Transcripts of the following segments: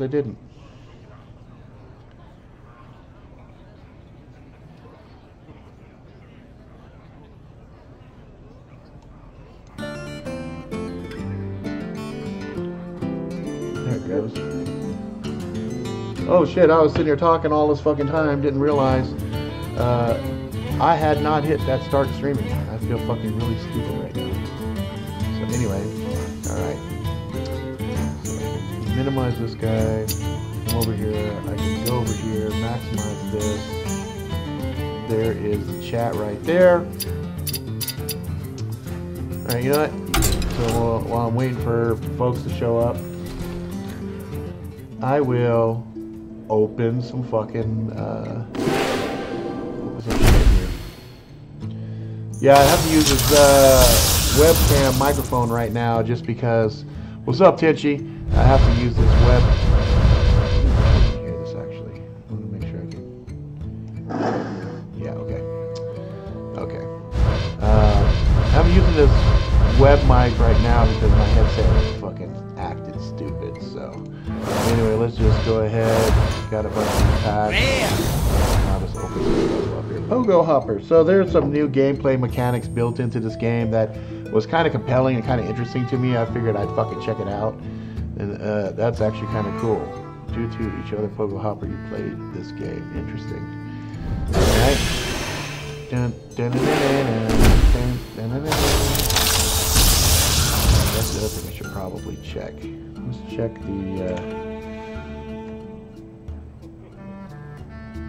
I didn't. There it goes. Oh shit, I was sitting here talking all this fucking time, didn't realize I had not hit that start streaming. I feel fucking really stupid right now. So anyway, alright. So minimize this guy, come over here, I can go over here, maximize this. There is the chat right there. Alright, you know what? So while I'm waiting for folks to show up, I will open some fucking yeah, I have to use this webcam microphone right now just because. What's up, Tinchy? I have to use this web. Hear this actually. I want to make sure I can. Yeah, okay. Okay. I'm using this web mic right now because my headset fucking acted stupid. So anyway, let's just go ahead. Got a bunch of packs. Now just open this up here. Pogo Hopper. So there's some new gameplay mechanics built into this game that was kind of compelling and kind of interesting to me. I figured I'd fucking check it out, and that's actually kind of cool. Due to each other, Pogo Hopper, you played this game. Interesting. All right. That's the other thing I should probably check. Let's check the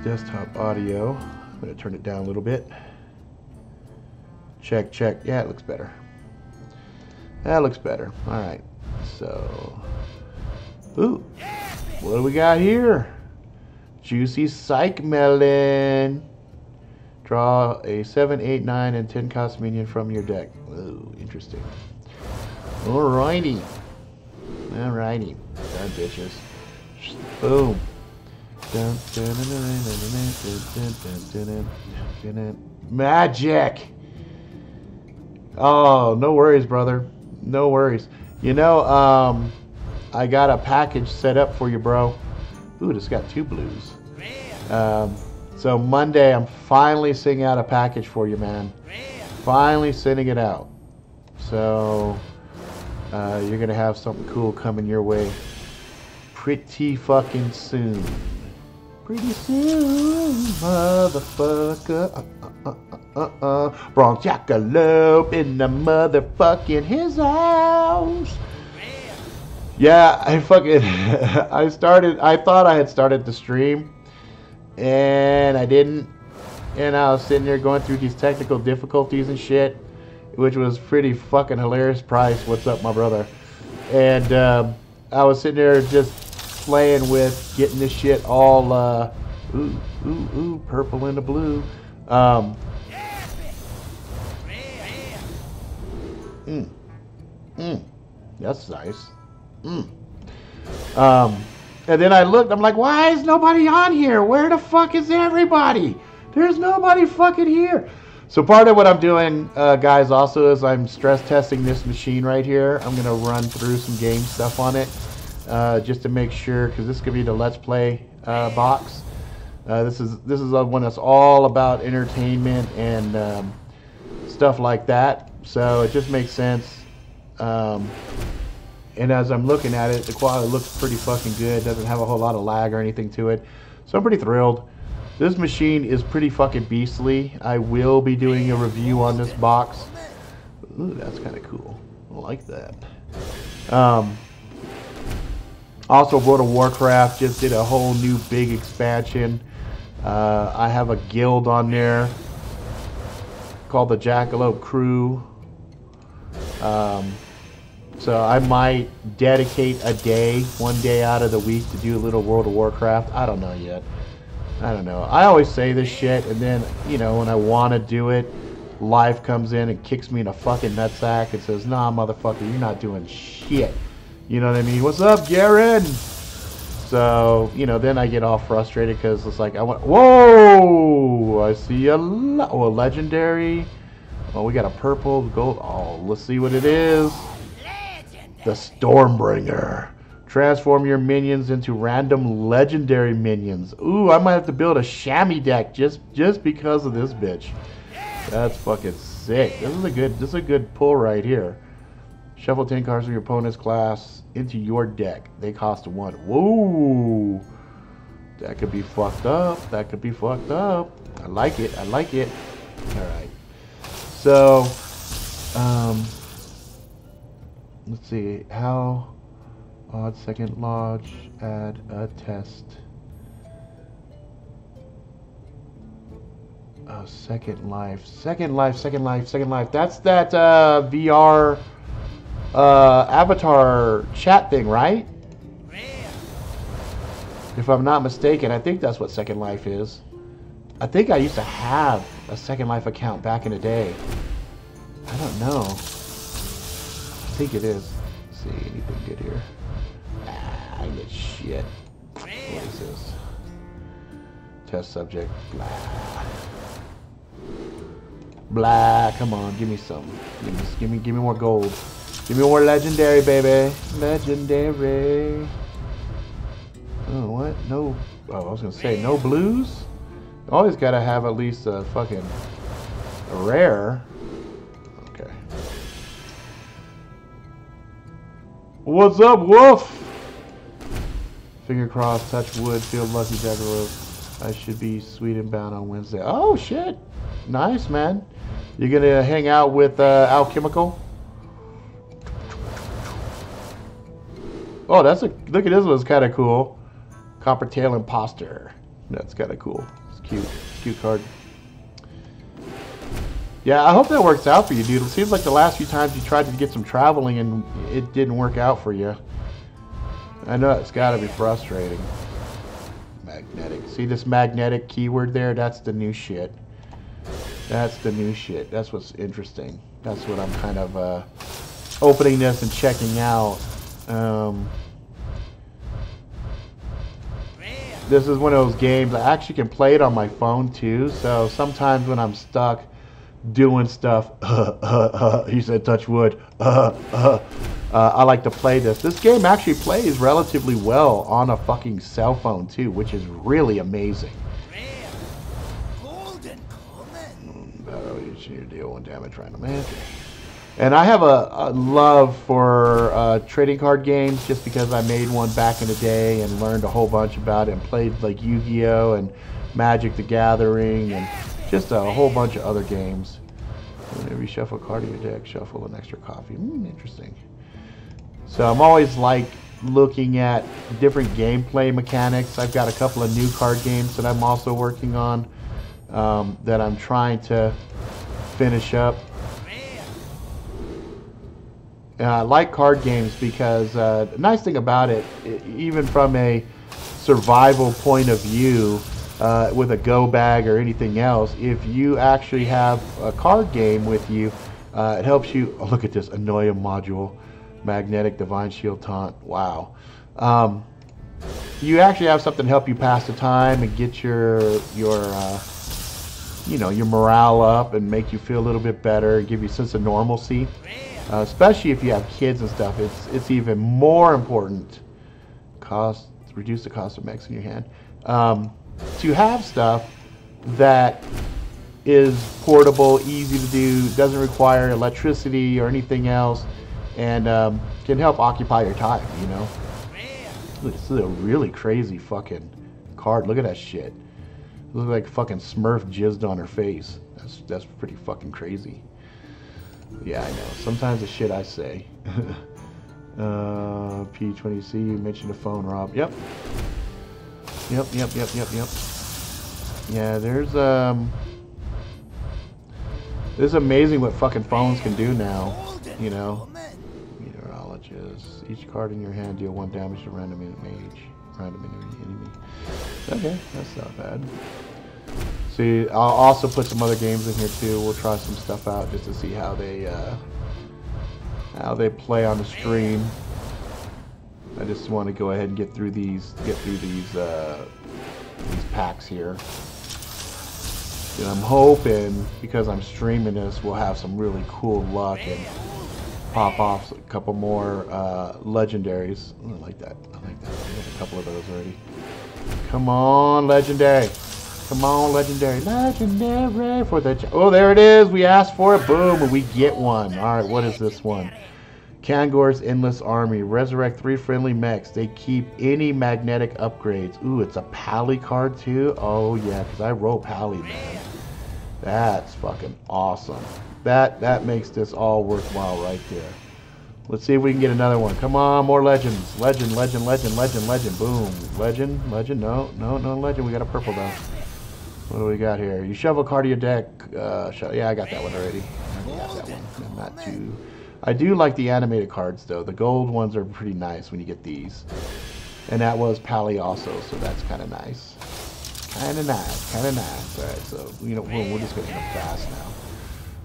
desktop audio. I'm going to turn it down a little bit. Check, check. Yeah, it looks better. That looks better. Alright. So. Ooh. What do we got here? Juicy Psych Melon. Draw a 7, 8, 9, and 10 cost minion from your deck. Ooh, interesting. Alrighty. Alrighty. Done, bitches. Boom. Magic. Oh, no worries, brother. No worries. You know, I got a package set up for you, bro. Ooh, it's got 2 blues. So Monday, I'm finally sending out a package for you, man. Finally sending it out. So you're gonna have something cool coming your way pretty fucking soon. Pretty soon, motherfucker. Bronx Jackalope in the motherfucking his house. Yeah, I fucking I thought I had started the stream and I didn't, and I was sitting there going through these technical difficulties and shit, which was pretty fucking hilarious. Price, what's up, my brother? And I was sitting there just playing with getting this shit all purple and the blue. That's nice. And then I looked, I'm like, why is nobody on here? Where the fuck is everybody? There's nobody fucking here. So part of what I'm doing, guys, also is I'm stress testing this machine right here. I'm gonna run through some game stuff on it, just to make sure, because this could be the Let's Play box. This is one that's all about entertainment and stuff like that. So it just makes sense. And as I'm looking at it, the quality looks pretty fucking good. Doesn't have a whole lot of lag or anything to it. So I'm pretty thrilled. This machine is pretty fucking beastly. I will be doing a review on this box. Ooh, that's kind of cool. I like that. Also, World of Warcraft just did a whole new big expansion. I have a guild on there called the Jackalope Crew. So I might dedicate one day out of the week to do a little World of Warcraft. I don't know yet. I don't know. I always say this shit, and then, you know, when I want to do it, life comes in and kicks me in a fucking nutsack and says, nah, motherfucker, you're not doing shit. You know what I mean? What's up, Garen? So, you know, then I get all frustrated because it's like, whoa! I see a legendary. Oh, we got a purple, gold. Oh, let's see what it is. The Stormbringer. Transform your minions into random legendary minions. Ooh, I might have to build a chamois deck just because of this bitch. That's fucking sick. This is a good pull right here. Shuffle 10 cards from your opponent's class into your deck. They cost 1. Whoa. That could be fucked up. That could be fucked up. I like it. I like it. Alright. So, let's see. How odd second lodge, add a test. Oh, Second Life. Second Life, Second Life, Second Life. That's that VR avatar chat thing, right? If I'm not mistaken, I think that's what Second Life is. I think I used to have a Second Life account back in the day. I don't know. I think it is. Let's see, anything good here? I get shit. What is this? Test subject. Blah. Blah. Come on, give me some. Give me more gold. Give me more legendary, baby. Legendary. Oh, what? No. Oh, I was gonna say no blues. Always gotta have at least a fucking a rare. Okay. What's up, Wolf? Finger crossed, touch wood, feel lucky, jackalope. I should be Sweden bound on Wednesday. Oh shit! Nice, man. You gonna hang out with Alchemical? Oh, that's a look at this one's kind of cool. Copper Tail Imposter. That's kind of cool. It's cute. Cute card. Yeah, I hope that works out for you, dude. It seems like the last few times you tried to get some traveling and it didn't work out for you. I know it's got to be frustrating. Magnetic. See this magnetic keyword there? That's the new shit. That's the new shit. That's what's interesting. That's what I'm kind of opening this and checking out. This is one of those games I actually can play it on my phone too. So sometimes when I'm stuck doing stuff, he said touch wood, I like to play this. This game actually plays relatively well on a fucking cell phone too, which is really amazing. You should deal 1 damage random magic. And I have a love for trading card games just because I made one back in the day and learned a whole bunch about it and played like Yu-Gi-Oh! And Magic the Gathering and just a whole bunch of other games. Whenever you shuffle a card in your deck, shuffle an extra copy. Interesting. So I'm always like looking at different gameplay mechanics. I've got a couple of new card games that I'm also working on that I'm trying to finish up. I like card games because the nice thing about it, even from a survival point of view, with a go bag or anything else, if you actually have a card game with you, it helps you. Oh, look at this Annoya module, magnetic divine shield taunt. Wow. You actually have something to help you pass the time and get your morale up and make you feel a little bit better, give you a sense of normalcy. Especially if you have kids and stuff, it's even more important. Reduce the cost of mechs in your hand. To have stuff that is portable, easy to do, doesn't require electricity or anything else, and can help occupy your time. You know, this is a really crazy fucking card. Look at that shit. It looks like fucking Smurf jizzed on her face. That's pretty fucking crazy. Yeah, I know. Sometimes the shit I say. P20C, you mentioned the phone, Rob. Yep. Yep. Yeah, it's amazing what fucking phones can do now. You know. Meteorologist. Each card in your hand deal 1 damage to random enemy. Okay, that's not bad. See, I'll also put some other games in here too. We'll try some stuff out just to see how they play on the stream. I just want to go ahead and get through these packs here. And I'm hoping, because I'm streaming this, we'll have some really cool luck and pop off a couple more legendaries. I like that. I like that. We have a couple of those already. Come on, legendary. Come on, legendary. Legendary for the... Oh, there it is. We asked for it. Boom, and we get one. All right, what is this one? Kangor's Endless Army. Resurrect 3 friendly mechs. They keep any magnetic upgrades. Ooh, it's a Pally card too? Oh, yeah, because I roll Pally, man. That's fucking awesome. That makes this all worthwhile right there. Let's see if we can get another one. Come on, more legends. Legend, legend, legend, legend, legend. Boom. Legend, legend. No, no, no legend. We got a purple though. What do we got here? You shovel card to your deck. Yeah, I got that one already. I got that one. I'm not too... I do like the animated cards though. The gold ones are pretty nice when you get these. And that was Pally also, so that's kind of nice. Kind of nice. Kind of nice. All right, so, you know, we're just going to end up fast now.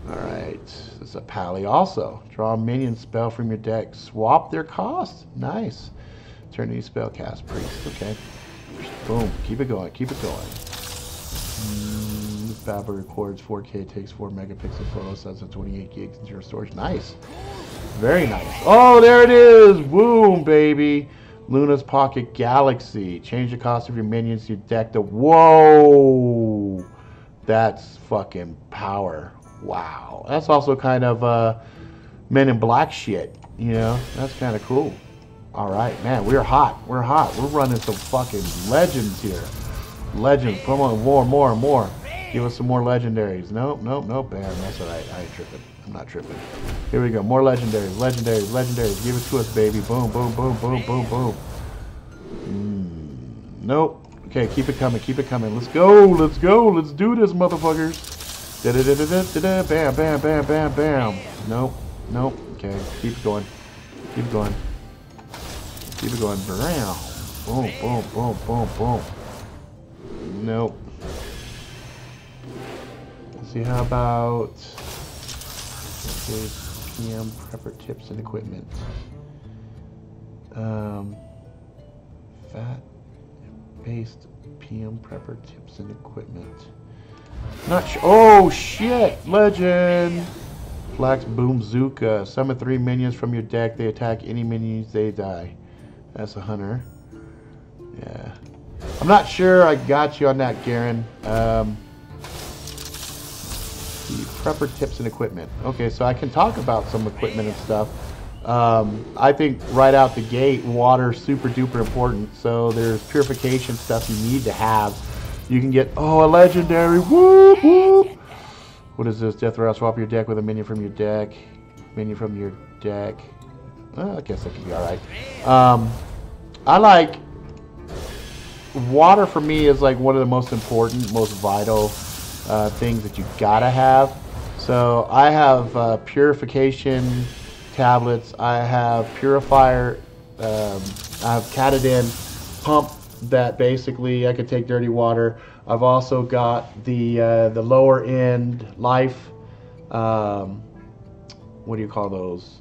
Alright, this is a Pally also. Draw a minion spell from your deck. Swap their cost. Nice. Turn any spell cast. Priest. Okay. Boom. Keep it going. Keep it going. This Babel records 4K, takes 4 megapixel photos, has a 28 gigs into your storage. Nice. Very nice. Oh, there it is. Boom, baby. Luna's Pocket Galaxy. Change the cost of your minions to your deck to... Whoa. That's fucking power. Wow, that's also kind of Men in Black shit, you know? That's kind of cool. All right, man, we're hot. We're hot. We're running some fucking legends here. Legends, come on, more. Give us some more legendaries. Nope. Bam, that's all right. I ain't tripping. I'm not tripping. Here we go. More legendaries, legendaries. Give it to us, baby. Boom. Nope. Okay, keep it coming. Let's go. Let's do this, motherfuckers. Bam. Nope. Okay, keep it going. Bam. Boom. Nope. Let's see, how about PM prepper tips and equipment. Fat-based PM prepper tips and equipment. Not sure. Oh shit! Legend! Flax Boomzooka. Summon 3 minions from your deck. They attack any minions, they die. That's a hunter. Yeah. I'm not sure I got you on that, Garen. The prepper tips and equipment. Okay, so I can talk about some equipment and stuff. I think right out the gate, water's super duper important. So there's purification stuff you need to have. You can get, a legendary, whoop. What is this? Death Rattle, swap your deck with a minion from your deck. I guess that could be alright. I like, water for me is like one of the most important, most vital things that you gotta have. So I have purification tablets, I have purifier, I have Katadyn pump that basically I could take dirty water. I've also got the lower end life, what do you call those?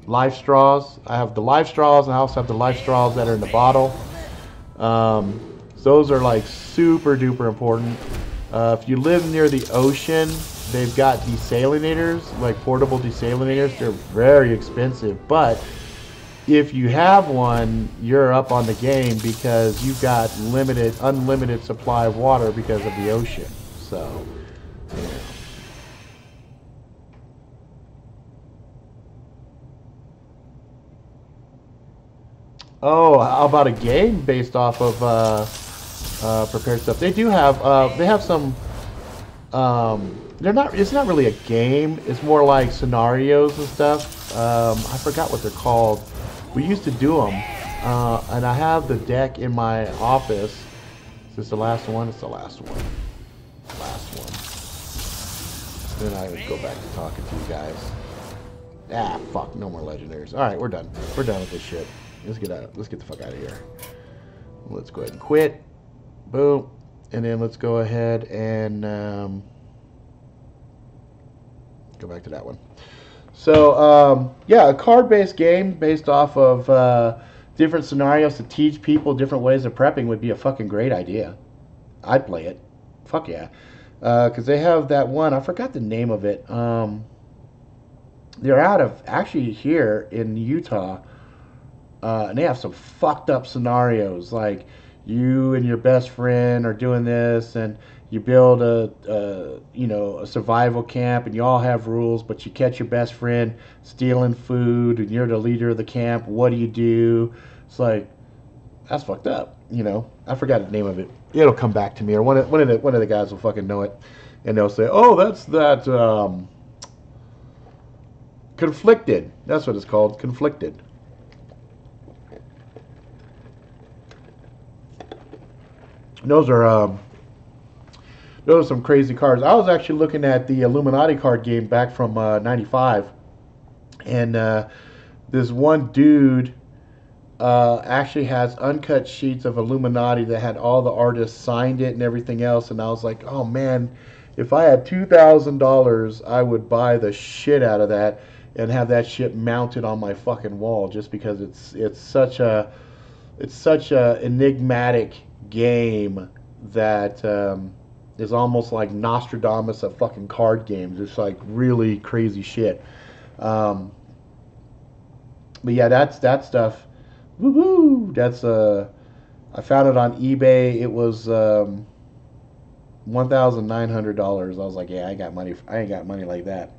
Life straws. I have the life straws, and I also have the life straws that are in the bottle. Those are like super duper important. If you live near the ocean, they've got desalinators, like portable desalinators. They're very expensive, but if you have one, you're up on the game because you've got unlimited supply of water because of the ocean. So, yeah. Oh, how about a game based off of prepared stuff? They do have. They have some. They're not. It's not really a game. It's more like scenarios and stuff. I forgot what they're called. We used to do them, and I have the deck in my office. Is this the last one? It's the last one. Last one. Then I would go back to talking to you guys. Ah, fuck. No more legendaries. All right, we're done. We're done with this shit. Let's get out. Let's get the fuck out of here. Let's go ahead and quit. Boom. And then let's go ahead and go back to that one. So, yeah, a card-based game based off of different scenarios to teach people different ways of prepping would be a fucking great idea. I'd play it. Fuck yeah. Because they have that one. I forgot the name of it. they're out of actually here in Utah, and they have some fucked up scenarios. Like you and your best friend are doing this, and you build a survival camp, and you all have rules, but you catch your best friend stealing food, and you're the leader of the camp. What do you do? It's like that's fucked up. I forgot the name of it. It'll come back to me, or one of the guys will fucking know it, and they'll say, "Oh, that's that." Conflicted. That's what it's called. Conflicted. Those are some crazy cards. I was actually looking at the Illuminati card game back from '95, and this one dude actually has uncut sheets of Illuminati that had all the artists signed it and everything else. And I was like, oh man, if I had $2,000, I would buy the shit out of that and have that shit mounted on my fucking wall, just because it's such a enigmatic game that is almost like Nostradamus of fucking card games. It's like really crazy shit. But yeah, that stuff. Woohoo! That's I found it on eBay. It was $1,900. I was like, yeah, I ain't got money. I ain't got money like that.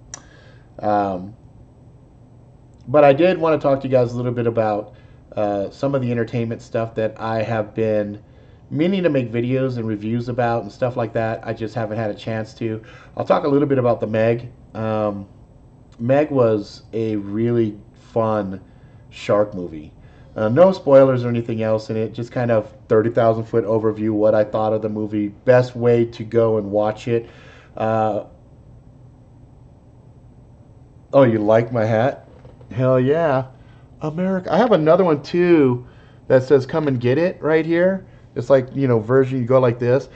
But I did want to talk to you guys a little bit about some of the entertainment stuff that I have been meaning to make videos and reviews about and stuff like that. I just haven't had a chance to. I'll talk a little bit about the Meg. Meg was a really fun shark movie. No spoilers or anything else in it. Just kind of 30,000 foot overview, what I thought of the movie. Best way to go and watch it. Oh, you like my hat? Hell yeah. America. I have another one too that says come and get it right here. It's like, version you go like this.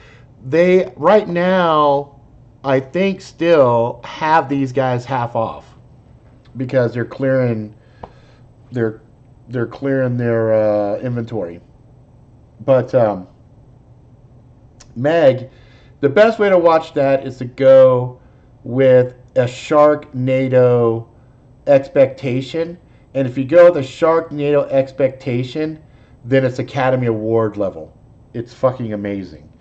They, right now, I think still have these guys half off because they're clearing their inventory. But Meg, the best way to watch that is to go with a Sharknado expectation. And if you go with a Sharknado expectation, then it's Academy Award level. It's fucking amazing.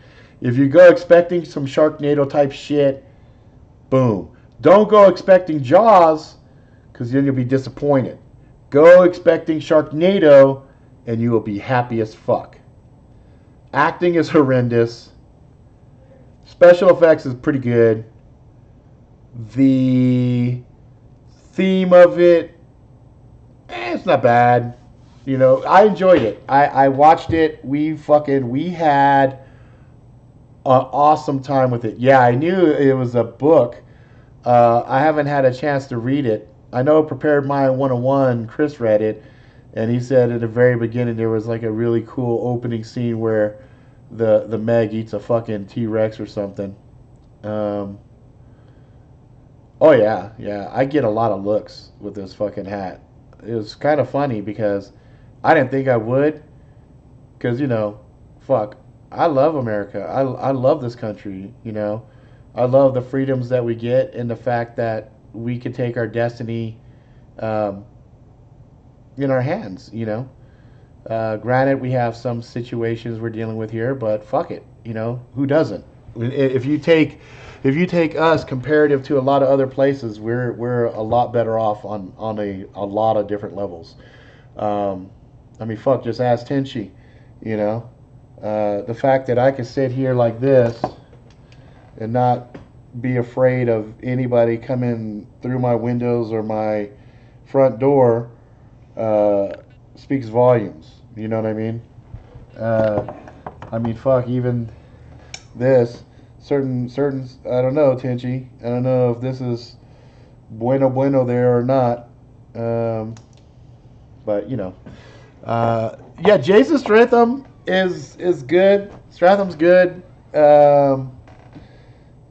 If you go expecting some Sharknado type shit, boom. Don't go expecting Jaws, because then you'll be disappointed. Go expecting Sharknado, and you will be happy as fuck. Acting is horrendous. Special effects is pretty good. The theme of it, it's not bad. I enjoyed it. I watched it. We had an awesome time with it. Yeah, I knew it was a book. I haven't had a chance to read it. I know Prepared Mind 101, Chris read it, and he said at the very beginning there was like a really cool opening scene where the Meg eats a fucking T-Rex or something. Oh yeah, I get a lot of looks with this fucking hat. It was kind of funny because I didn't think I would, because fuck, I love America. I love this country. I love the freedoms that we get and the fact that we can take our destiny in our hands. Granted, we have some situations we're dealing with here, but fuck it. Who doesn't? If you take us comparative to a lot of other places, we're a lot better off on a lot of different levels. Fuck, just ask Tenchi. The fact that I can sit here like this and not be afraid of anybody coming through my windows or my front door speaks volumes. You know what I mean? Fuck, even this certain I don't know, Tenchi. I don't know if this is bueno there or not. But yeah, Jason Statham is good. Statham's good.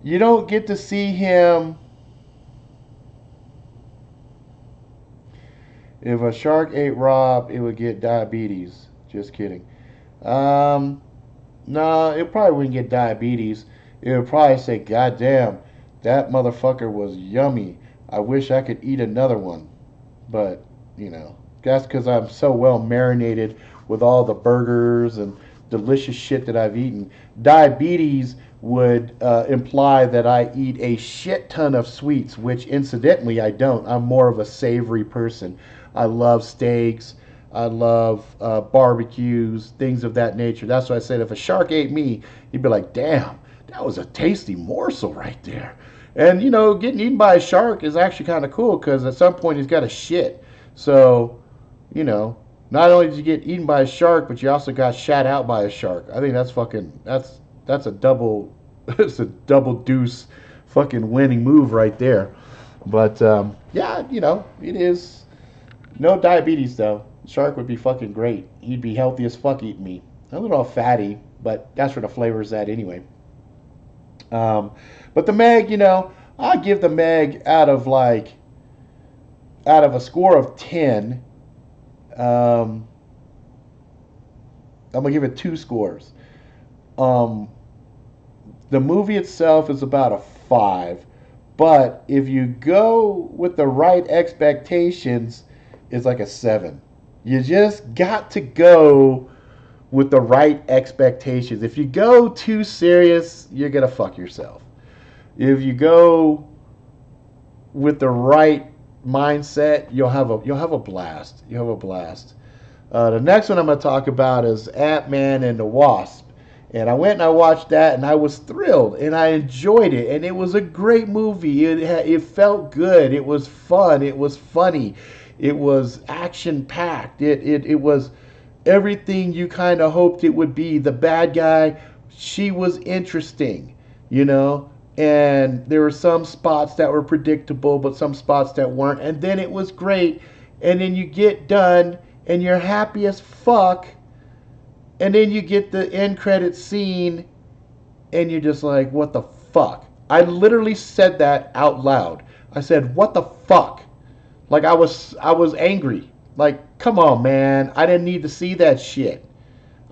You don't get to see him. If a shark ate Rob, it would get diabetes. Just kidding. No, it probably wouldn't get diabetes. It would probably say, God damn, that motherfucker was yummy. I wish I could eat another one, but you know, that's because I'm so well marinated with all the burgers and delicious shit that I've eaten. Diabetes would imply that I eat a shit ton of sweets, which incidentally I don't. I'm more of a savory person. I love steaks. I love barbecues, things of that nature. That's why I said if a shark ate me, he'd be like, damn, that was a tasty morsel right there. And, you know, getting eaten by a shark is actually kind of cool because at some point he's got to shit. So, you know, not only did you get eaten by a shark, but you also got shat out by a shark. I think that's fucking, that's a double, it's a double deuce fucking winning move right there. But, yeah, you know, it is. No diabetes, though. Shark would be fucking great. He'd be healthy as fuck eating me. A little fatty, but that's where the flavor's at anyway. But the Meg, you know, I give the Meg out of a score of 10, I'm gonna give it 2 scores. Um, the movie itself is about a 5, but if you go with the right expectations, it's like a 7. You just got to go with the right expectations. If you go too serious, you're gonna fuck yourself. If you go with the right mindset, you'll have a blast. You'll have a blast. The next one I'm gonna talk about is Ant-Man and the Wasp. And I went and I watched that, and I was thrilled, and I enjoyed it, and it was a great movie. It felt good. It was fun. It was funny. It was action packed. It was everything you kind of hoped it would be. The bad guy, she was interesting, you know, and there were some spots that were predictable, but some spots that weren't. And then it was great, and then you get done, and you're happy as fuck, and then you get the end credit scene, and you're just like, what the fuck? I literally said that out loud. I said, what the fuck? Like I was angry. Like, come on, man. I didn't need to see that shit.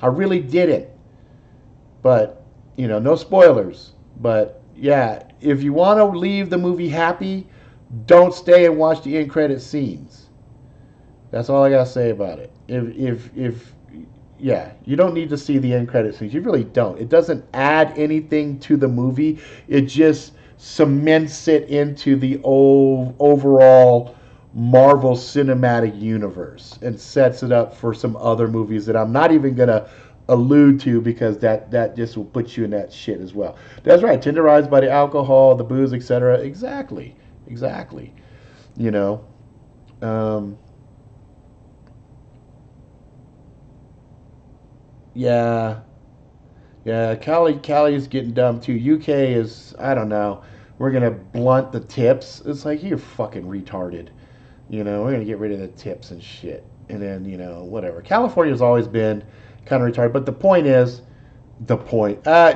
I really didn't. But, you know, no spoilers. But, yeah, if you want to leave the movie happy, don't stay and watch the end credit scenes. That's all I got to say about it. Yeah, you don't need to see the end credit scenes. You really don't. It doesn't add anything to the movie. It just cements it into the overall Marvel Cinematic Universe and sets it up for some other movies that I'm not even going to allude to because that just will put you in that shit as well. That's right. Tenderized by the alcohol, the booze, etc. Exactly. You know. Yeah. Cali is getting dumb too. UK is, I don't know. We're going to blunt the tips. It's like, you're fucking retarded. You know, we're going to get rid of the tips and shit. And then, you know, whatever. California's always been kind of retarded. But the point is, did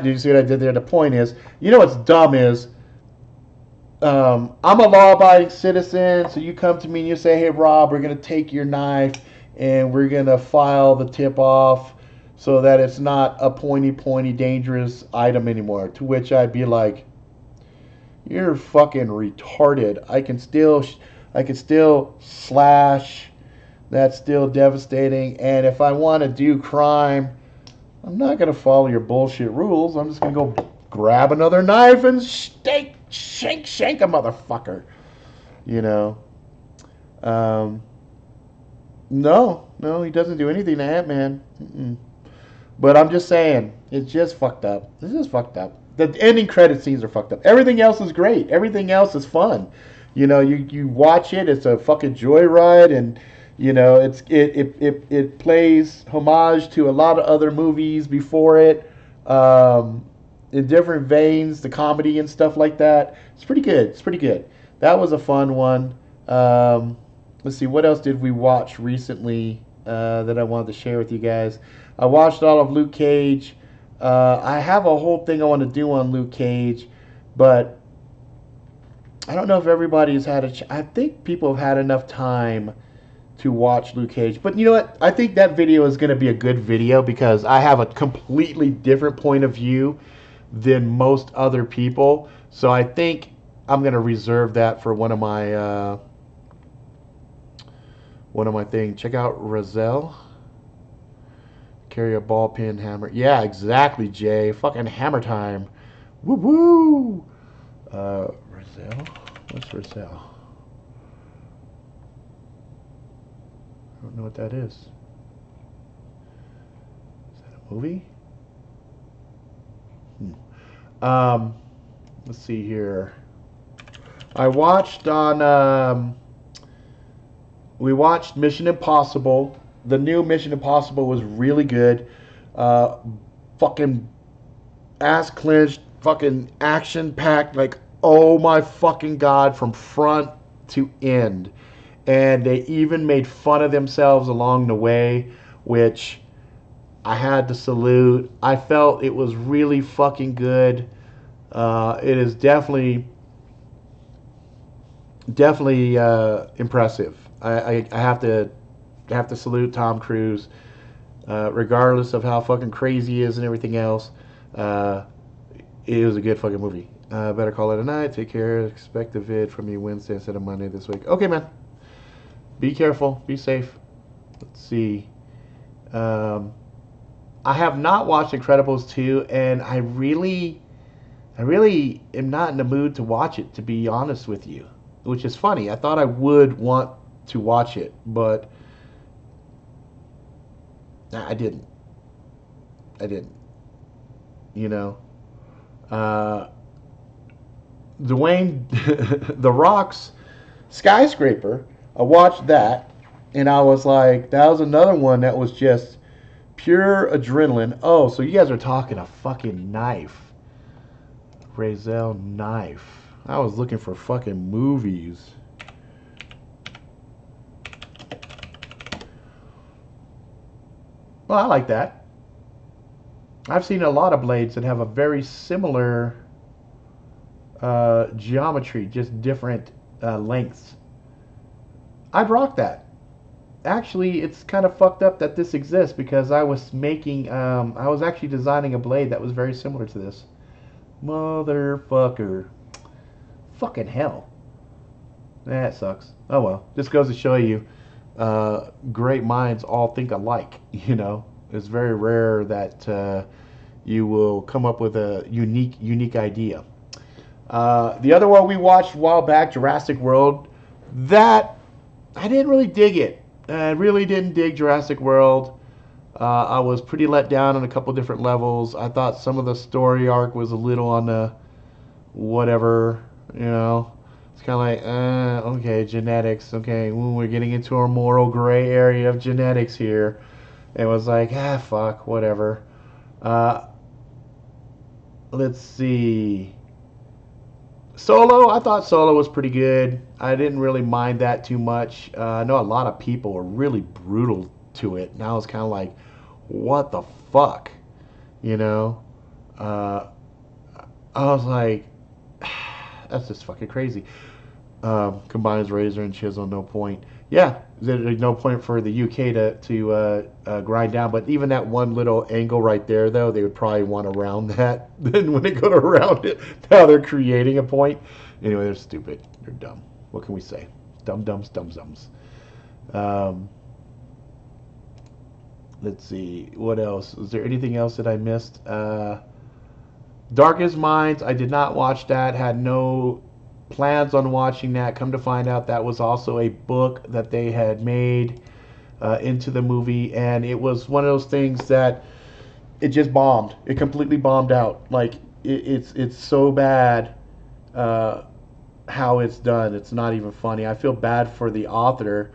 you see what I did there? The point is, you know what's dumb is, I'm a law-abiding citizen, so you come to me and you say, hey, Rob, we're going to take your knife and we're going to file the tip off so that it's not a pointy, dangerous item anymore. To which I'd be like, you're fucking retarded. I can still slash. That's still devastating. And if I want to do crime, I'm not going to follow your bullshit rules. I'm just going to go grab another knife and shank a motherfucker. You know. No, he doesn't do anything to Ant-Man. But I'm just saying, it's just fucked up. It's just fucked up. The ending credit scenes are fucked up. Everything else is great. Everything else is fun. You know, you watch it. It's a fucking joyride, and you know, it plays homage to a lot of other movies before it, in different veins, the comedy and stuff like that. It's pretty good. That was a fun one. Let's see, what else did we watch recently that I wanted to share with you guys? I watched all of Luke Cage. I have a whole thing I want to do on Luke Cage, but I don't know if everybody's had I think people have had enough time to watch Luke Cage. But you know what? I think that video is going to be a good video because I have a completely different point of view than most other people. So I think I'm gonna reserve that for one of my things. Check out Roselle. Carry a ball peen hammer. Yeah, exactly, Jay. Fucking hammer time. Woo woo. Roselle. What's Roselle? I don't know what that is. Is that a movie? Let's see here. I watched on. We watched Mission Impossible. The new Mission Impossible was really good. Fucking ass clenched, fucking action packed. Like, oh my fucking god, from front to end. And they even made fun of themselves along the way, which I had to salute. I felt it was really fucking good. It is definitely impressive. I have to salute Tom Cruise, regardless of how fucking crazy he is and everything else. It was a good fucking movie. Better call it a night. Take care. Expect a vid from you Wednesday instead of Monday this week. Okay, man. Be careful. Be safe. Let's see. I have not watched Incredibles 2, and I really am not in the mood to watch it, to be honest with you. Which is funny. I thought I would want to watch it, but I didn't. You know. Dwayne The Rock's Skyscraper, I watched that, and I was like, that was another one that was just pure adrenaline. Oh, so you guys are talking a fucking knife. Razel knife. I was looking for fucking movies. Well, I like that. I've seen a lot of blades that have a very similar geometry, just different lengths. I'd rock that. Actually, it's kind of fucked up that this exists, because I was actually designing a blade that was very similar to this. Motherfucker. Fucking hell. That sucks. Oh well. This goes to show you, great minds all think alike, you know. It's very rare that you will come up with a unique idea. The other one we watched a while back, Jurassic World, that I didn't really dig it. I really didn't dig Jurassic World. I was pretty let down on a couple different levels. I thought some of the story arc was a little on the whatever, you know. It's kind of like, okay, genetics. Okay, we're getting into our moral gray area of genetics here. It was like, fuck, whatever. Let's see. Solo, I thought Solo was pretty good. I didn't really mind that too much. I know a lot of people were really brutal to it, and I was kind of like, what the fuck? You know? I was like, that's just fucking crazy. Combines razor and chisel, no point. Yeah, there's no point for the UK to grind down. But even that one little angle right there, though, they would probably want to round that. Then when they go to round it, now they're creating a point. Anyway, they're stupid. They're dumb. What can we say? Dum-dums. Let's see. What else? Was there anything else that I missed? Darkest Minds. I did not watch that. Had no plans on watching that. Come to find out, that was also a book that they had made into the movie, and it was one of those things that it just bombed. It completely bombed out. Like it's so bad how it's done. It's not even funny. I feel bad for the author,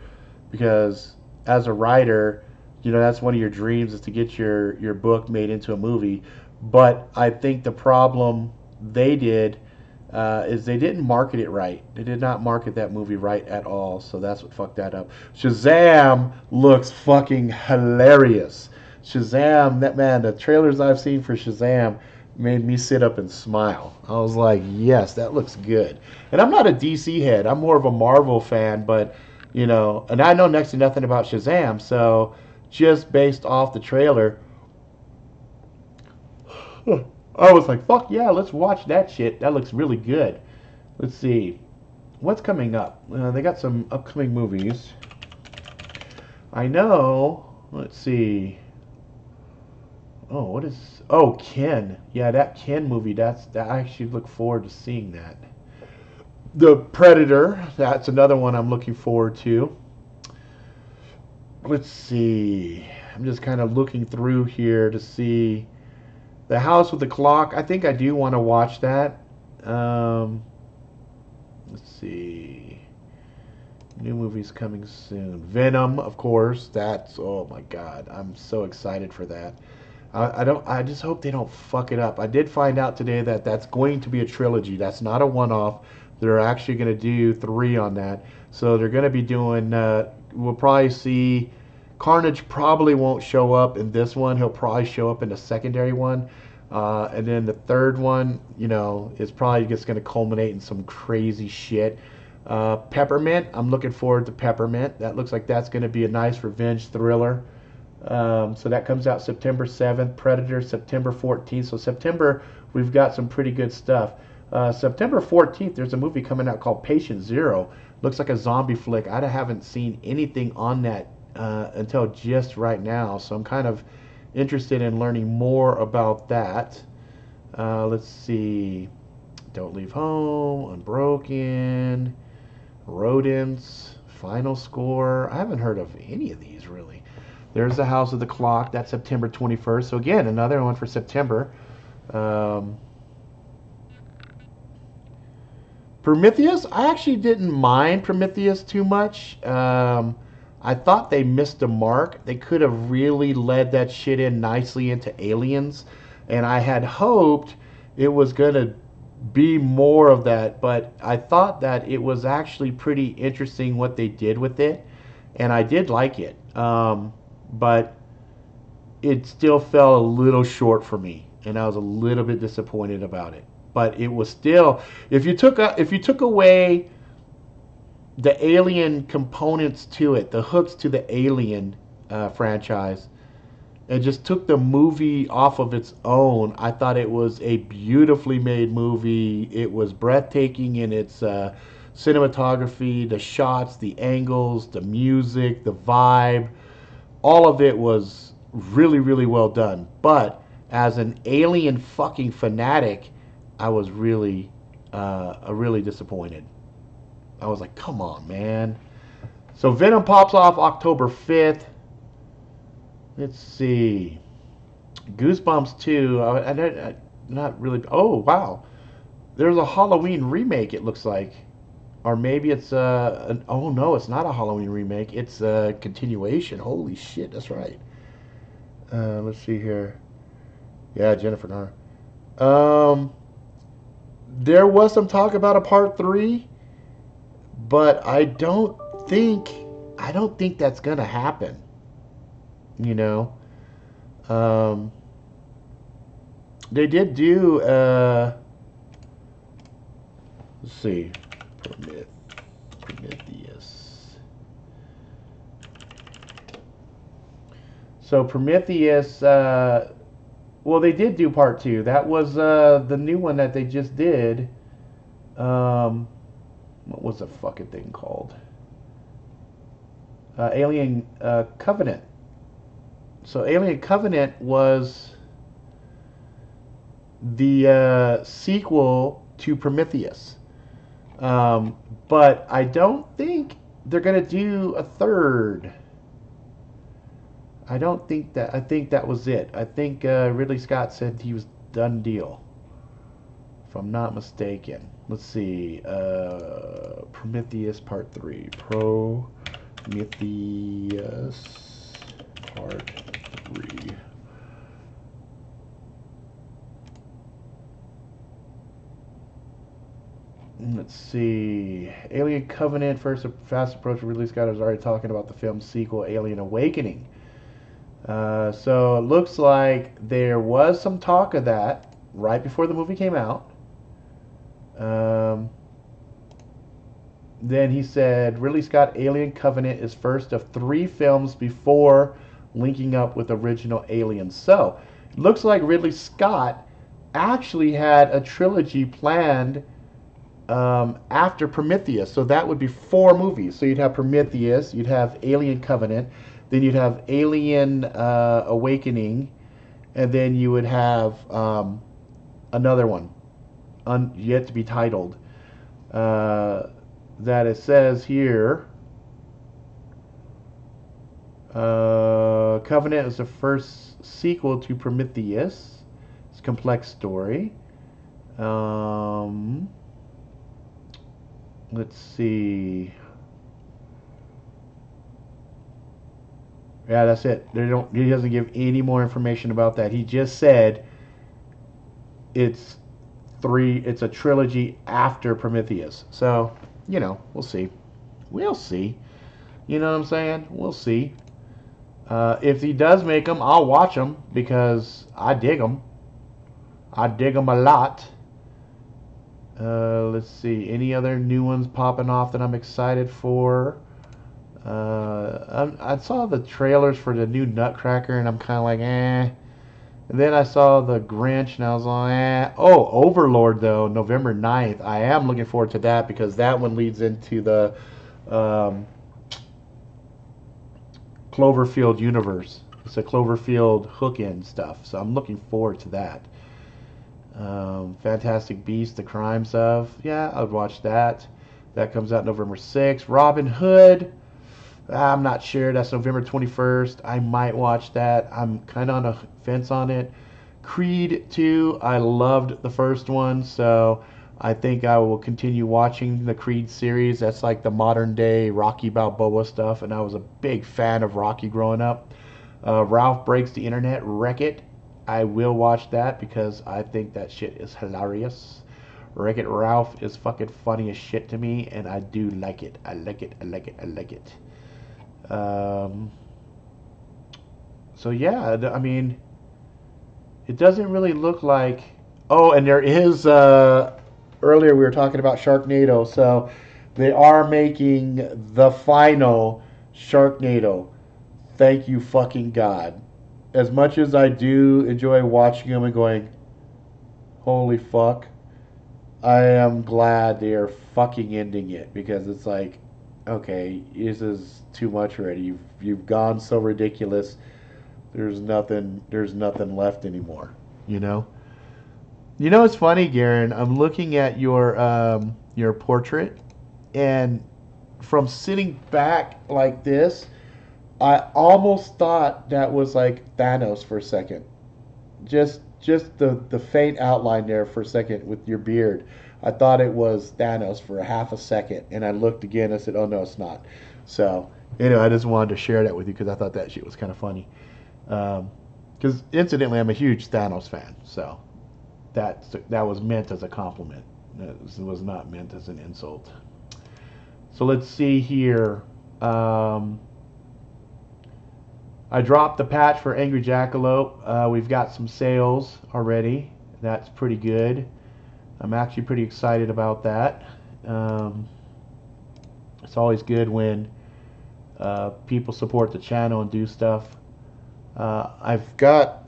because as a writer, you know, that's one of your dreams, is to get your book made into a movie. But I think the problem they did is they didn't market it right. They did not market that movie right at all, so that's what fucked that up. Shazam looks fucking hilarious. Shazam, that man, the trailers I've seen for Shazam made me sit up and smile. I was like, yes, that looks good. And I'm not a DC head. I'm more of a Marvel fan, but, you know, and I know next to nothing about Shazam, so just based off the trailer, I was like, fuck yeah, let's watch that shit. That looks really good. Let's see. What's coming up? They got some upcoming movies. I know. Let's see. Oh, what is? Oh, Ken. Yeah, that Ken movie. That I actually look forward to seeing that. The Predator. That's another one I'm looking forward to. Let's see. I'm just kind of looking through here to see The House with the Clock. I think I do want to watch that. Let's see. New movies coming soon. Venom, of course. That's, oh my God, I'm so excited for that. I just hope they don't fuck it up. I did find out today that that's going to be a trilogy. That's not a one-off. They're actually going to do 3 on that. So they're going to be doing. We'll probably see. Carnage probably won't show up in this one. He'll probably show up in the secondary one. And then the third one, you know, is probably just going to culminate in some crazy shit. Peppermint, I'm looking forward to Peppermint. That looks like that's going to be a nice revenge thriller. So that comes out September 7th. Predator, September 14th. So September, we've got some pretty good stuff. September 14th, there's a movie coming out called Patient Zero. Looks like a zombie flick. I haven't seen anything on that until just right now. So I'm kind of interested in learning more about that. Let's see. Don't Leave Home, Unbroken, Rodents, Final Score. I haven't heard of any of these really. There's The House of the Clock. That's September 21st. So again, another one for September. Prometheus. I actually didn't mind Prometheus too much. I thought they missed the mark. They could have really led that shit in nicely into Aliens. And I had hoped it was going to be more of that. But I thought that it was actually pretty interesting what they did with it. And I did like it. But it still fell a little short for me. And I was a little bit disappointed about it. But it was still, if you took away the Alien components to it, the hooks to the Alien franchise, and just took the movie off of its own, I thought it was a beautifully made movie. It was breathtaking in its cinematography, the shots, the angles, the music, the vibe. All of it was really, really well done. But as an Alien fucking fanatic, I was really disappointed. I was like, come on, man. So Venom pops off October 5th. Let's see. Goosebumps 2. I not really. Oh, wow. There's a Halloween remake, it looks like. Or maybe it's oh no, it's not a Halloween remake. It's a continuation. Holy shit, that's right. Let's see here. Yeah, Jennifer Garner. There was some talk about a part 3, but I don't think that's gonna happen. You know, they did do. Let's see, Prometheus. So Prometheus. Well, they did do part 2. That was the new one that they just did. What was the fucking thing called? Alien Covenant. So Alien Covenant was the sequel to Prometheus. But I don't think they're going to do a third. I don't think that. I think that was it. I think Ridley Scott said he was done deal. If I'm not mistaken. Let's see. Prometheus Part 3. Prometheus Part 3. Let's see. Alien Covenant, first fast approach. Ridley Scott was already talking about the film's sequel, Alien Awakening. So it looks like there was some talk of that right before the movie came out. Then he said Ridley Scott Alien Covenant is first of 3 films before linking up with original Aliens. So it looks like Ridley Scott actually had a trilogy planned after Prometheus. So that would be 4 movies. So you'd have Prometheus, you'd have Alien Covenant, then you'd have Alien Awakening, and then you would have another one, yet to be titled, that it says here. Covenant is the first sequel to Prometheus. It's a complex story. Let's see. Yeah, that's it. He doesn't give any more information about that. He just said it's a trilogy after Prometheus. So, we'll see. We'll see. You know what I'm saying? We'll see. If he does make them, I'll watch them because I dig them. I dig them a lot. Let's see. Any other new ones popping off that I'm excited for? I saw the trailers for the new Nutcracker, and I'm kind of like, eh. And then I saw the Grinch, and I was like, eh. Oh, Overlord, though, November 9th. I am looking forward to that because that one leads into the Cloverfield universe. It's a Cloverfield hook-in stuff, so I'm looking forward to that. Fantastic Beasts, The Crimes of. Yeah, I would watch that. That comes out November 6th. Robin Hood. I'm not sure. That's November 21st. I might watch that. I'm kind of on a fence on it. Creed 2. I loved the first one, so I think I will continue watching the Creed series. That's like the modern day Rocky Balboa stuff, and I was a big fan of Rocky growing up. Ralph Breaks the Internet. Wreck-It. I will watch that because I think that shit is hilarious. Wreck-It Ralph is fucking funny as shit to me, and I do like it. I like it. I like it. I like it. So yeah, I mean, it doesn't really look like. Oh, and there is. Earlier we were talking about Sharknado, so they are making the final Sharknado. Thank you, fucking God. As much as I do enjoy watching them and going, holy fuck, I am glad they are fucking ending it because it's like, okay, this is too much already. You've gone so ridiculous. There's nothing left anymore. You know. You know what's funny, Garen? I'm looking at your portrait, and from sitting back like this, I almost thought that was like Thanos for a second. Just the faint outline there for a second with your beard. I thought it was Thanos for a half a second, and I looked again and I said, oh no, it's not. So, I just wanted to share that with you because I thought that shit was kind of funny. Because incidentally, I'm a huge Thanos fan, so that was meant as a compliment. It was not meant as an insult. So let's see here. I dropped the patch for Angry Jackalope. We've got some sales already. That's pretty good. I'm actually pretty excited about that. It's always good when people support the channel and do stuff. I've got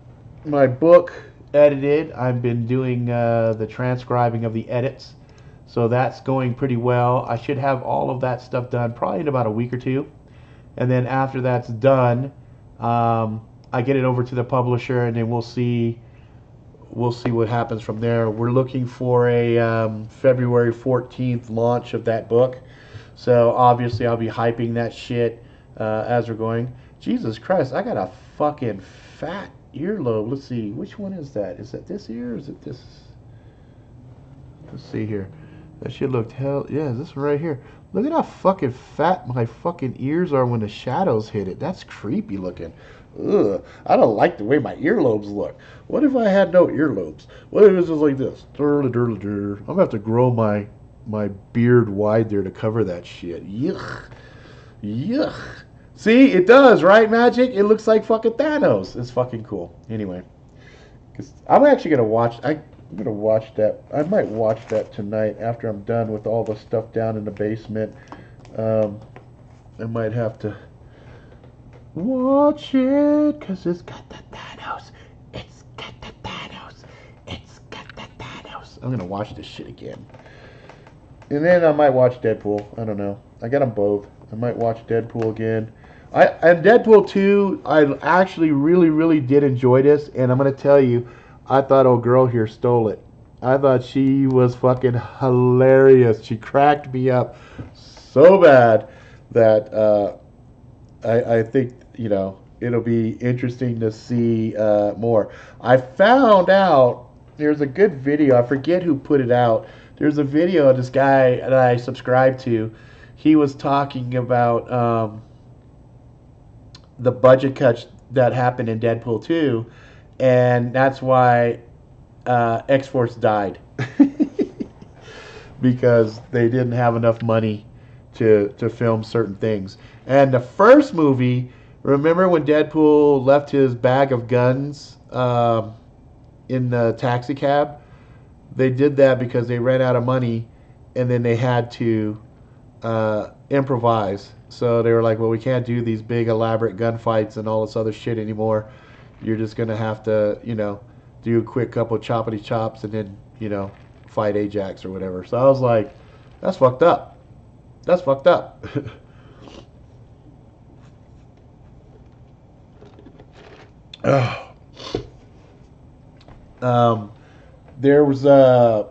my book edited. I've been doing the transcribing of the edits. So that's going pretty well. I should have all of that stuff done probably in about a week or two. And then after that's done, I get it over to the publisher, and then we'll see what happens from there. We're looking for a February 14th launch of that book. So obviously I'll be hyping that shit as we're going. Jesus Christ, I got a fucking fat earlobe. Let's see, which one is that? Is that this ear or is it this? Let's see here. That shit looked hell. Yeah, is this one right here? Look at how fucking fat my fucking ears are when the shadows hit it. That's creepy looking. Ugh. I don't like the way my earlobes look. What if I had no earlobes? What if it's just like this? I'm gonna have to grow my beard wide there to cover that shit. Yuck. Yuck. See, it does, right, Magic? It looks like fucking Thanos. It's fucking cool. Anyway, because I'm actually gonna watch. I'm gonna watch that. I might watch that tonight after I'm done with all the stuff down in the basement. I might have to watch it because it's got the Thanos. It's got the Thanos. It's got the Thanos. I'm gonna watch this shit again. And then I might watch Deadpool. I don't know. I got them both. I might watch Deadpool again. And Deadpool 2, I actually really did enjoy this, and I'm gonna tell you, I thought old girl here stole it. I thought she was fucking hilarious. She cracked me up so bad that I think it'll be interesting to see more. I found out there's a good video. I forget who put it out. There's a video of this guy that I subscribe to. He was talking about the budget cuts that happened in Deadpool 2, and that's why X-Force died. Because they didn't have enough money to film certain things. And the first movie, remember when Deadpool left his bag of guns in the taxi cab? They did that because they ran out of money, and then they had to improvise. So they were like, well, we can't do these big elaborate gunfights and all this other shit anymore. You're just going to have to, do a quick couple choppity chops and then, fight Ajax or whatever. So I was like, that's fucked up. That's fucked up. There was a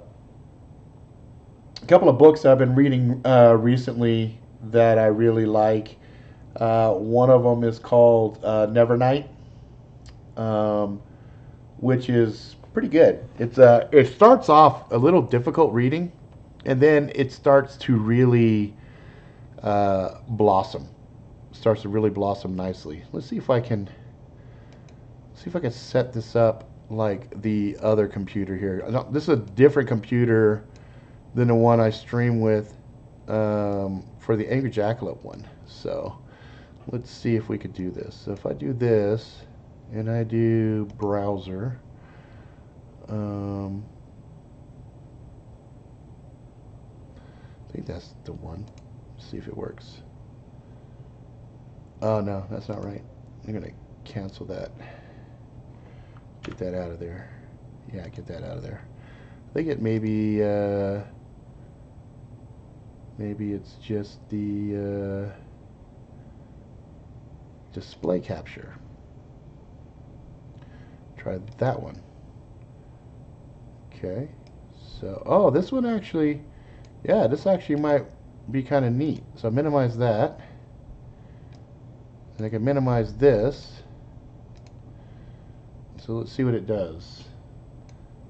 couple of books I've been reading recently that I really like. One of them is called Nevernight, which is pretty good. It starts off a little difficult reading, and then it starts to really blossom. Starts to really blossom nicely. Let's see if I can set this up like the other computer here. This is a different computer than the one I stream with for the Angry Jackalope one. So let's see if we could do this. So if I do this and I do browser, I think that's the one. Let's see if it works. Oh no, that's not right. I'm gonna cancel that. Get that out of there. Yeah, get that out of there. I think it maybe it's just the display capture. Try that one. Okay. So, this one actually, yeah, this actually might be kind of neat. So minimize that. And I can minimize this. So let's see what it does.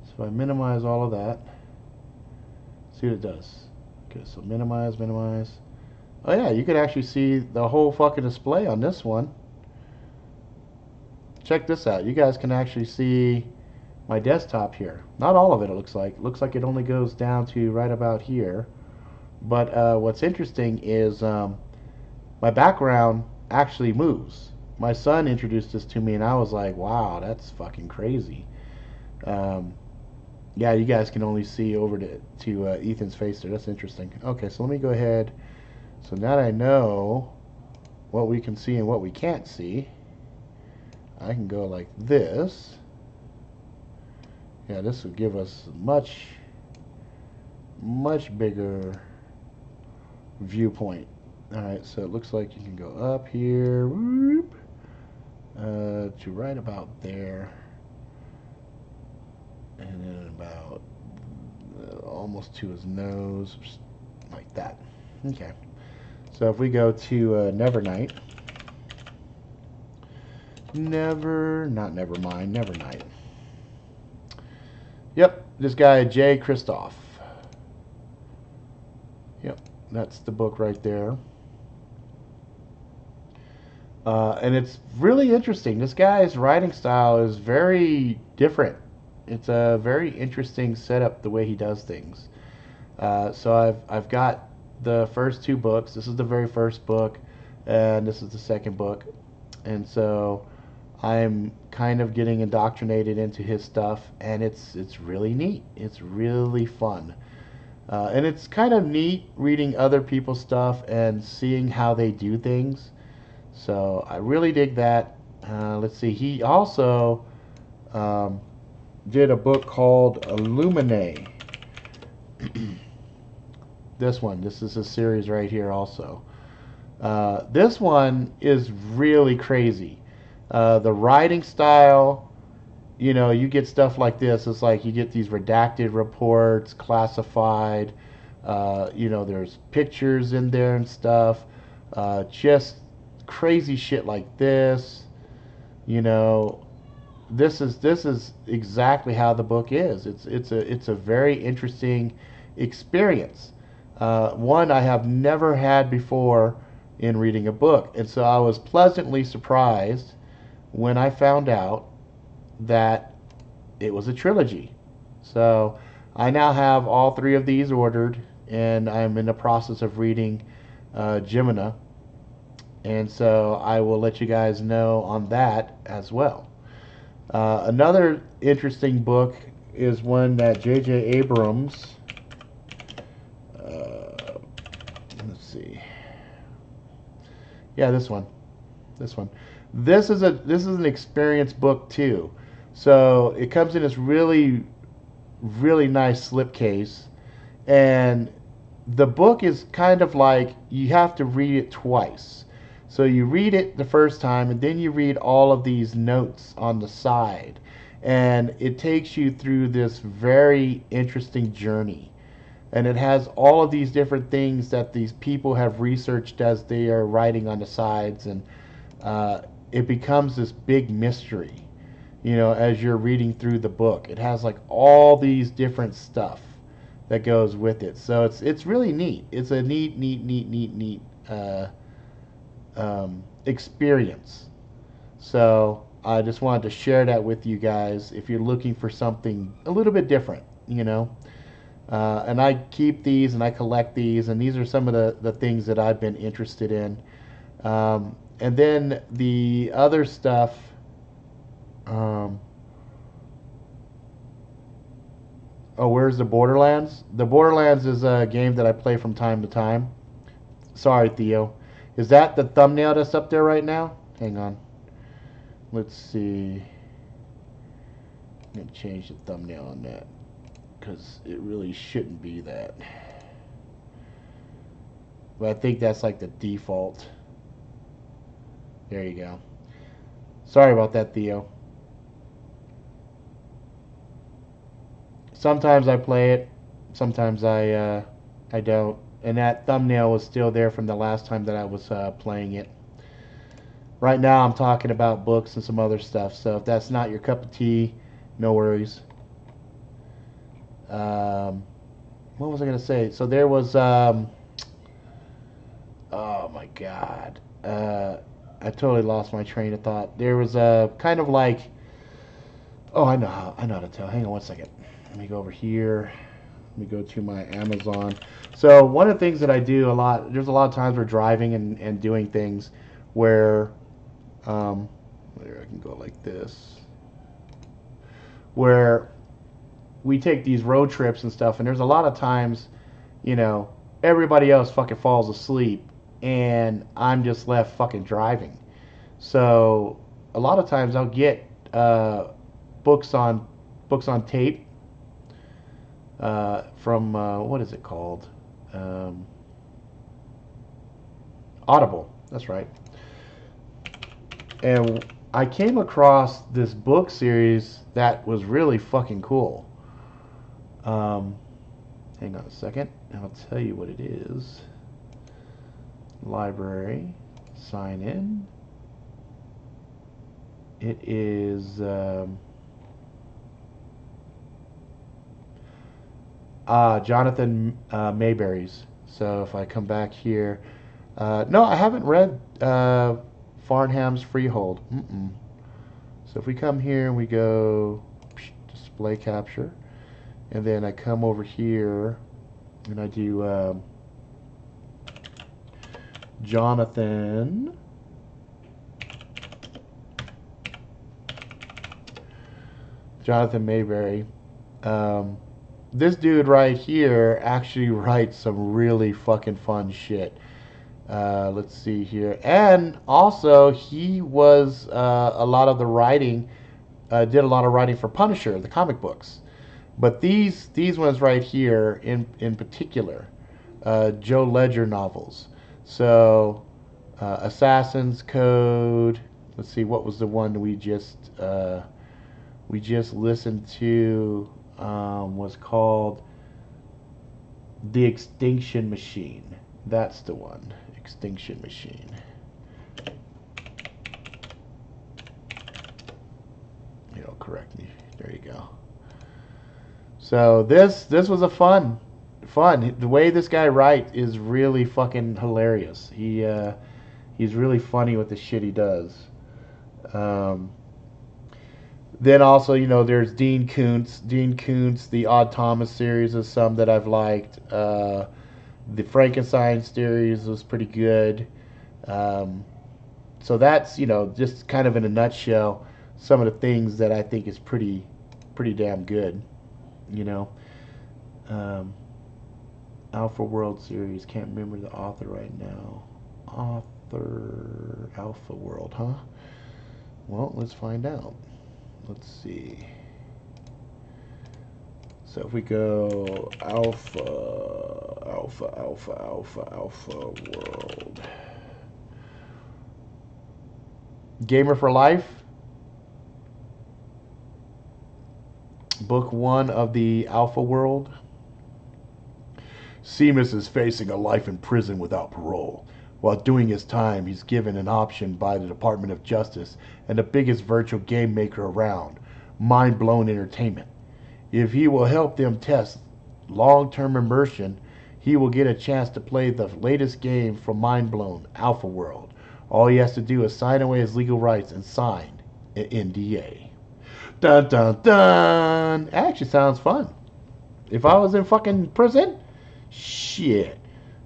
So if I minimize all of that, see what it does. Okay, so minimize. Oh yeah, you could actually see the whole fucking display on this one. Check this out. You guys can actually see my desktop here. Not all of it, it looks like. It looks like it only goes down to right about here. But what's interesting is my background actually moves. My son introduced this to me, and I was like, wow, that's fucking crazy. Yeah, you guys can only see over to Ethan's face there. That's interesting. Okay, so let me go ahead. So now that I know what we can see and what we can't see, I can go like this. Yeah, this will give us much bigger viewpoint. Alright, so it looks like you can go up here, whoop, to right about there, and then about almost to his nose, like that. Okay, so if we go to Nevernight, Nevernight. Yep, this guy Jay Kristoff. Yep, that's the book right there. And it's really interesting. This guy's writing style is very different. It's a very interesting setup, the way he does things. So I've got the first two books. This is the very first book, and this is the second book. And so I'm kind of getting indoctrinated into his stuff, and it's really neat. It's really fun. And it's kind of neat reading other people's stuff and seeing how they do things. So I really dig that. Let's see. He also did a book called Illuminae. This one. This is a series right here also. This one is really crazy. The writing style, you know, you get stuff like this. It's like you get these redacted reports, classified. You know, there's pictures in there and stuff. Just crazy shit like this. You know, this is exactly how the book is. It's a very interesting experience. One I have never had before in reading a book, and so I was pleasantly surprised when I found out that it was a trilogy. So I now have all three of these ordered, and I'm in the process of reading Gemina, and so I will let you guys know on that as well. Another interesting book is one that J.J. Abrams. Let's see. Yeah, this one. This one. This is an experience book too. So it comes in this really really nice slipcase, and the book is kind of like you have to read it twice. So you read it the first time, and then you read all of these notes on the side, and it takes you through this very interesting journey. And it has all of these different things that these people have researched as they are writing on the sides, and it becomes this big mystery, you know, as you're reading through the book. It has like all these different stuff that goes with it. So it's really neat. It's a neat experience. So I just wanted to share that with you guys if you're looking for something a little bit different, you know. And I keep these and I collect these, and these are some of the things that I've been interested in. And then the other stuff, oh, where's the Borderlands? The Borderlands is a game that I play from time to time. Sorry, Theo. Is that the thumbnail that's up there right now? Hang on. Let's see. I'm going to change the thumbnail on that, because it really shouldn't be that. But I think that's like the default. There you go. Sorry about that, Theo. Sometimes I play it, sometimes I don't. And that thumbnail was still there from the last time that I was playing it. Right now I'm talking about books and some other stuff, so if that's not your cup of tea, no worries. What was I going to say? So there was, oh my God. I totally lost my train of thought. There was a kind of like, oh, I know how to tell. Hang on one second. Let me go over here. Let me go to my Amazon. So one of the things that I do a lot, there's a lot of times we're driving and doing things where, there I can go like this, where we take these road trips and stuff, and there's a lot of times, you know, everybody else fucking falls asleep and I'm just left fucking driving. So a lot of times I'll get books on tape from what is it called? Audible. That's right. And I came across this book series that was really fucking cool. Hang on a second, and I'll tell you what it is. Library, sign in. It is Jonathan Mayberry's. So if I come back here, no, I haven't read Farnham's Freehold. So if we come here and we go display capture, and then I come over here and I do Jonathan Mayberry. This dude right here actually writes some really fucking fun shit. Let's see here. And also, he was a lot of the writing, did a lot of writing for Punisher, the comic books. But these ones right here in particular, Joe Ledger novels. So, Assassin's Code. Let's see, what was the one we just listened to? Was called The Extinction Machine. That's the one. Extinction Machine. It'll correct me. There you go. So this was a fun. The way this guy writes is really fucking hilarious. He's really funny with the shit he does. Um, then also, there's Dean Koontz. Dean Koontz, the Odd Thomas series is some that I've liked. The Frankenstein series was pretty good. So that's, just kind of in a nutshell, some of the things that I think is pretty damn good. Alpha World series. Can't remember the author right now. Author Alpha World, huh? Well, let's find out. Let's see. So if we go Alpha World. Gamer for Life. Book 1 of the Alpha World. Seamus is facing a life in prison without parole. While doing his time, he's given an option by the Department of Justice and the biggest virtual game maker around, Mind Blown Entertainment. If he will help them test long-term immersion, he will get a chance to play the latest game from Mind Blown, Alpha World. All he has to do is sign away his legal rights and sign an NDA. Dun dun dun! Actually sounds fun. If I was in fucking prison, shit,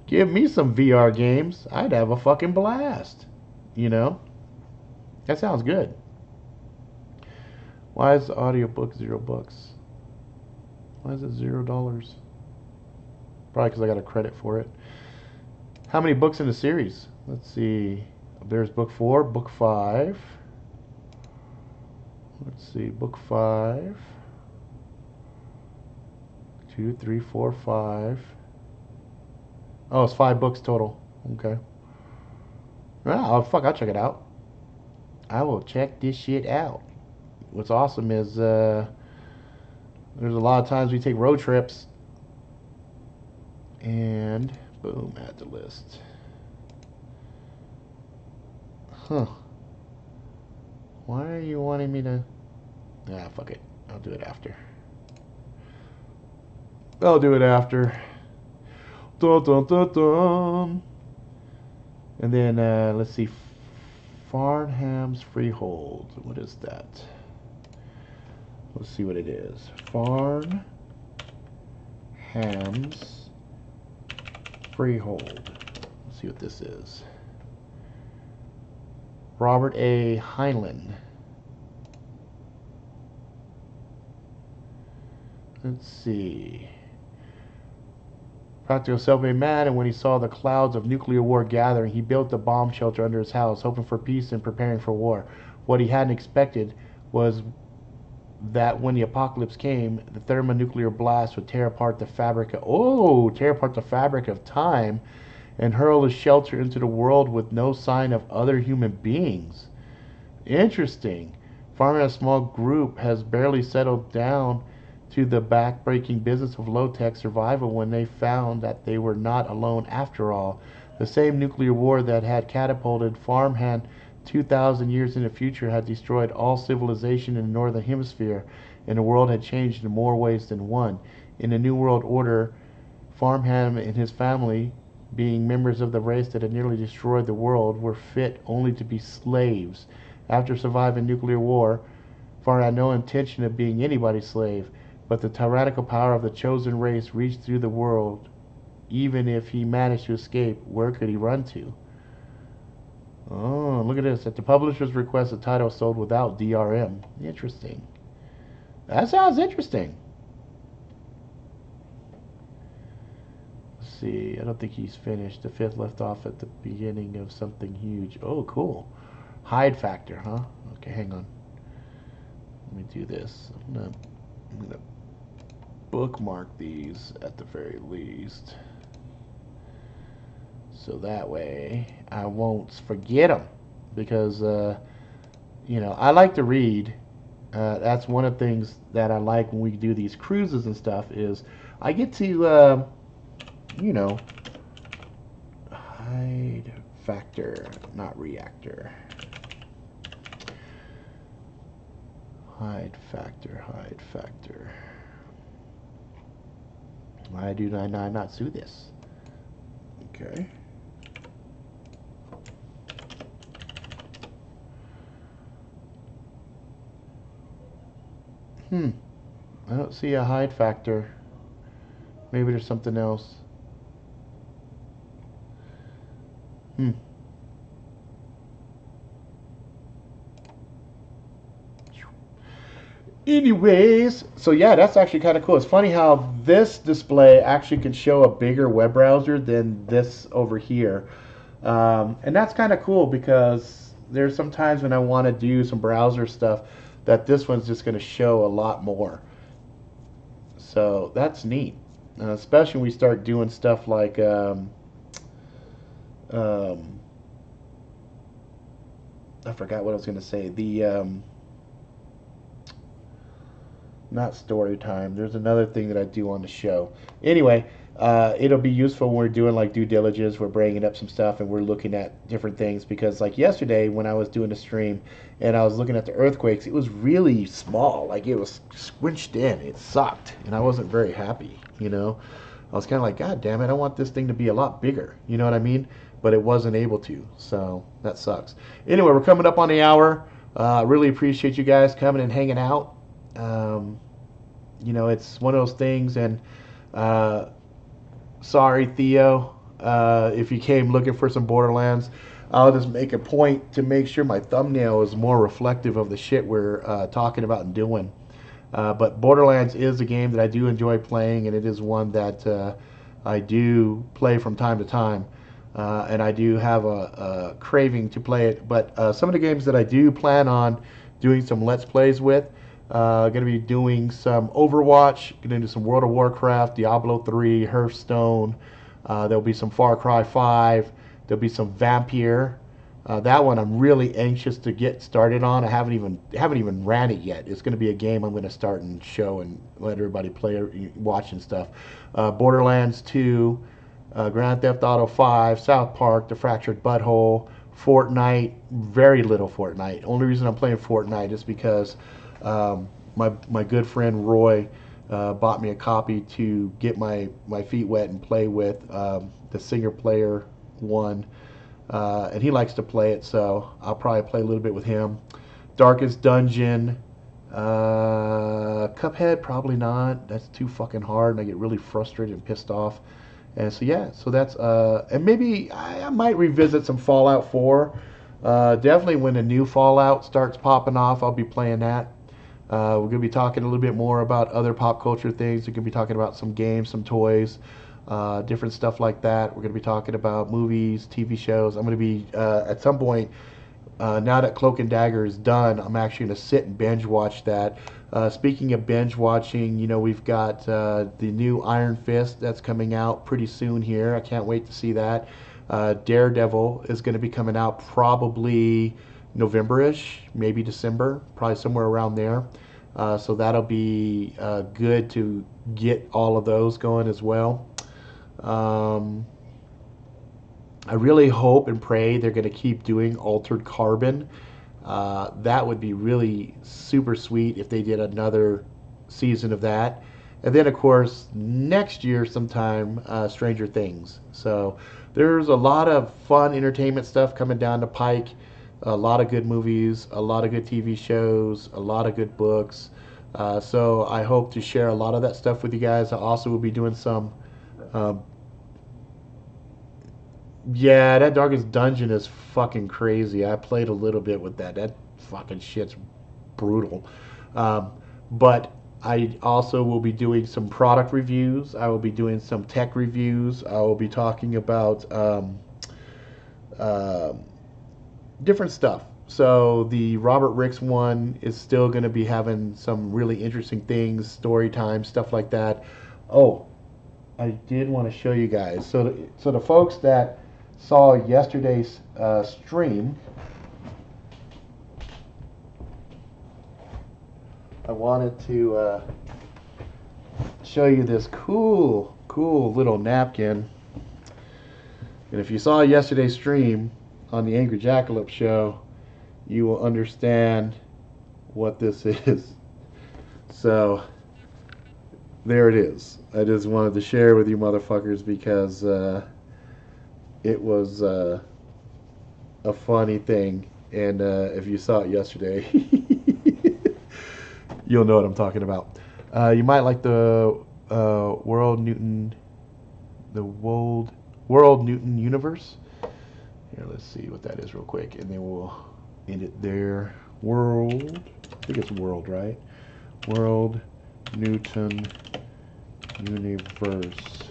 give me some VR games. I'd have a fucking blast. That sounds good. Why is the audiobook $0? Why is it $0? Probably because I got a credit for it. How many books in the series? Let's see. There's book 4, book 5. Let's see, book 5. 2, 3, 4, 5. Oh, it's 5 books total. Okay. Oh, fuck, I'll check it out. I will check this shit out. What's awesome is there's a lot of times we take road trips. And boom, add to list. Huh. Why are you wanting me to... Ah, fuck it. I'll do it after. Dun, dun, dun, dun. And then, let's see. Farnham's Freehold. What is that? Let's see what it is. Farnham's Freehold. Let's see what this is. Robert A. Heinlein. Let's see. Practical self-made man, and when he saw the clouds of nuclear war gathering, he built a bomb shelter under his house, hoping for peace and preparing for war. What he hadn't expected was that when the apocalypse came, the thermonuclear blast would tear apart the fabric of time and hurl his shelter into the world with no sign of other human beings. Interesting. Farming a small group has barely settled down to the back-breaking business of low-tech survival when they found that they were not alone after all. The same nuclear war that had catapulted Farmhand 2,000 years in the future had destroyed all civilization in the northern hemisphere, and the world had changed in more ways than one. In the New World Order, Farmhand and his family, being members of the race that had nearly destroyed the world, were fit only to be slaves. After surviving nuclear war, Farm had no intention of being anybody's slave, but the tyrannical power of the chosen race reached through the world. Even if he managed to escape, where could he run to? Oh, look at this. At the publisher's request, the title was sold without DRM. Interesting. That sounds interesting. Let's see. I don't think he's finished. The 5th left off at the beginning of something huge. Oh, cool. Hide factor, huh? Okay, hang on. Let me do this. I'm gonna bookmark these at the very least. so that way I won't forget them, because I like to read. That's one of the things that I like when we do these cruises and stuff, is I get to hide factor, not reactor. Hide factor, hide factor. Why do I not do this? Okay. I don't see a hide factor. Maybe there's something else. Anyways, so yeah, that's actually kind of cool. It's funny how this display actually can show a bigger web browser than this over here. And that's kind of cool, because there's some times when I want to do some browser stuff that this one's just going to show a lot more. So that's neat, especially when we start doing stuff like I forgot what I was going to say. The not story time. There's another thing that I do on the show. Anyway, it'll be useful when we're doing like due diligence. We're bringing up some stuff and we're looking at different things, because like yesterday when I was doing a stream and I was looking at the earthquakes, it was really small. Like it was squinched in. It sucked, and I wasn't very happy. I was kind of like, God damn it, I want this thing to be a lot bigger. You know what I mean? But it wasn't able to. So that sucks. Anyway, we're coming up on the hour. Really appreciate you guys coming and hanging out. It's one of those things, and sorry, Theo, if you came looking for some Borderlands. I'll just make a point to make sure my thumbnail is more reflective of the shit we're talking about and doing. But Borderlands is a game that I do enjoy playing, and it is one that I do play from time to time. And I do have a craving to play it. But some of the games that I do plan on doing some Let's Plays with, going to be doing some Overwatch, going to do some World of Warcraft, Diablo 3, Hearthstone. There'll be some Far Cry 5. There'll be some Vampire. That one I'm really anxious to get started on. I haven't even ran it yet. It's going to be a game I'm going to start and show and let everybody play, watch and stuff. Borderlands 2, Grand Theft Auto 5, South Park, The Fractured Butthole, Fortnite. Very little Fortnite. Only reason I'm playing Fortnite is because my good friend Roy bought me a copy to get my feet wet and play with, the single player one, and he likes to play it, so I'll probably play a little bit with him. Darkest Dungeon, Cuphead, probably not. That's too fucking hard, and I get really frustrated and pissed off. And so yeah, so that's and maybe I might revisit some Fallout 4. Definitely when a new Fallout starts popping off, I'll be playing that. We're going to be talking a little bit more about other pop culture things. We're going to be talking about some games, some toys, different stuff like that. We're going to be talking about movies, TV shows. I'm going to be, at some point, now that Cloak and Dagger is done, I'm actually going to sit and binge watch that. Speaking of binge watching, we've got the new Iron Fist that's coming out pretty soon here. I can't wait to see that. Daredevil is going to be coming out probably November-ish, maybe December, probably somewhere around there. So that'll be good to get all of those going as well. I really hope and pray they're going to keep doing Altered Carbon. That would be really super sweet if they did another season of that. And then, of course, next year sometime, Stranger Things. So there's a lot of fun entertainment stuff coming down the pike. A lot of good movies, a lot of good TV shows, a lot of good books. So I hope to share a lot of that stuff with you guys. I also will be doing some... yeah, that Darkest Dungeon is fucking crazy. I played a little bit with that. That fucking shit's brutal. But I also will be doing some product reviews. I will be doing some tech reviews. I will be talking about different stuff. So the Robert Ricks one is still going to be having some really interesting things, story time, stuff like that. Oh, I did want to show you guys. So the folks that saw yesterday's stream, I wanted to show you this cool little napkin. And if you saw yesterday's stream on the Angry Jackalope show, you will understand what this is. So there it is. I just wanted to share with you motherfuckers because it was a funny thing, and if you saw it yesterday, you'll know what I'm talking about. You might like the World Newton Universe. Here, let's see what that is real quick, and then we'll end it there. World, I think it's World, right? World Newton Universe.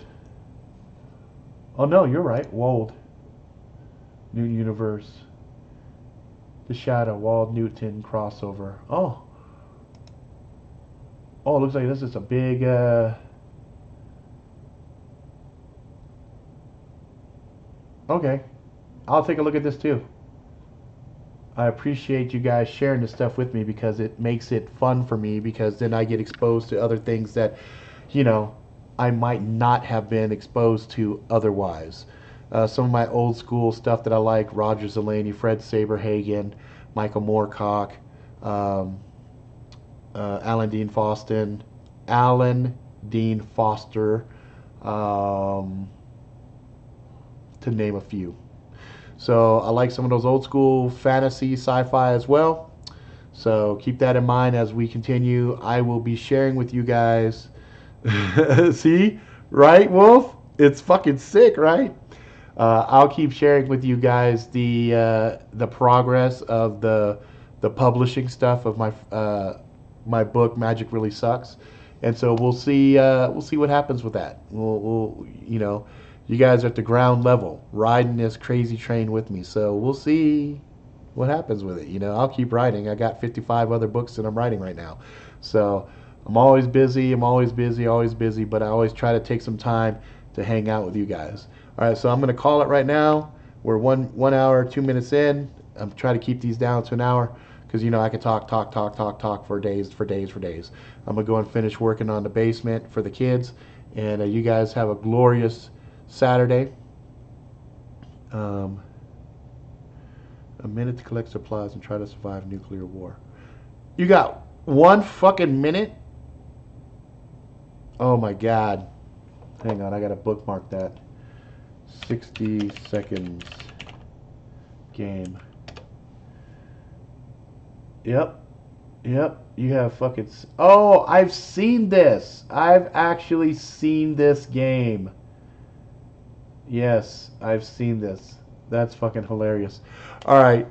Oh no, you're right. World Newton Universe. The Shadow, Walt Newton crossover. Oh, it looks like this is a big. Okay, I'll take a look at this too. I appreciate you guys sharing this stuff with me because it makes it fun for me, because then I get exposed to other things that, I might not have been exposed to otherwise. Some of my old school stuff that I like: Roger Zelazny, Fred Saberhagen, Michael Moorcock, Alan Dean Foster, to name a few. So I like some of those old school fantasy sci-fi as well. So keep that in mind as we continue. I will be sharing with you guys. See, right, Wolf? It's fucking sick, right? I'll keep sharing with you guys the progress of the publishing stuff of my book, Magic Really Sucks, and so we'll see what happens with that. We'll you guys are at the ground level riding this crazy train with me, so we'll see what happens with it. I'll keep writing. I got 55 other books that I'm writing right now, so I'm always busy, always busy, but I always try to take some time to hang out with you guys. All right, so I'm going to call it right now. We're 1 hour, 2 minutes in. I'm trying to keep these down to an hour because, I could talk for days. I'm going to go and finish working on the basement for the kids, and you guys have a glorious Saturday. A minute to collect supplies and try to survive nuclear war. You got 1 fucking minute? Oh my God. Hang on, I gotta bookmark that. 60 seconds game. Yep. You have fucking. Oh, I've seen this. I've actually seen this game. Yes, I've seen this. That's fucking hilarious. All right.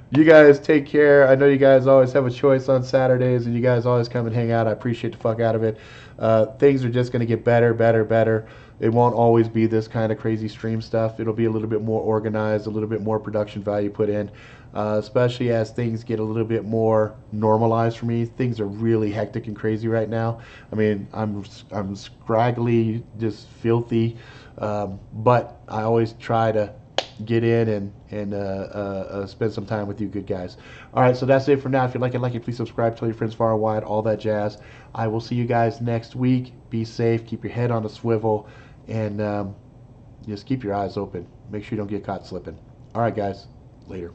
You guys take care. I know you guys always have a choice on Saturdays, and you guys always come and hang out. I appreciate the fuck out of it. Things are just going to get better. It won't always be this kind of crazy stream stuff. It'll be a little bit more organized, a little bit more production value put in, especially as things get a little bit more normalized for me. Things are really hectic and crazy right now. I mean, I'm scraggly, just filthy, but I always try to get in and spend some time with you good guys. All right, so that's it for now. If you like it, please subscribe, tell your friends far and wide, all that jazz. I will see you guys next week. Be safe, keep your head on a swivel, and just keep your eyes open. Make sure you don't get caught slipping. All right, guys, later.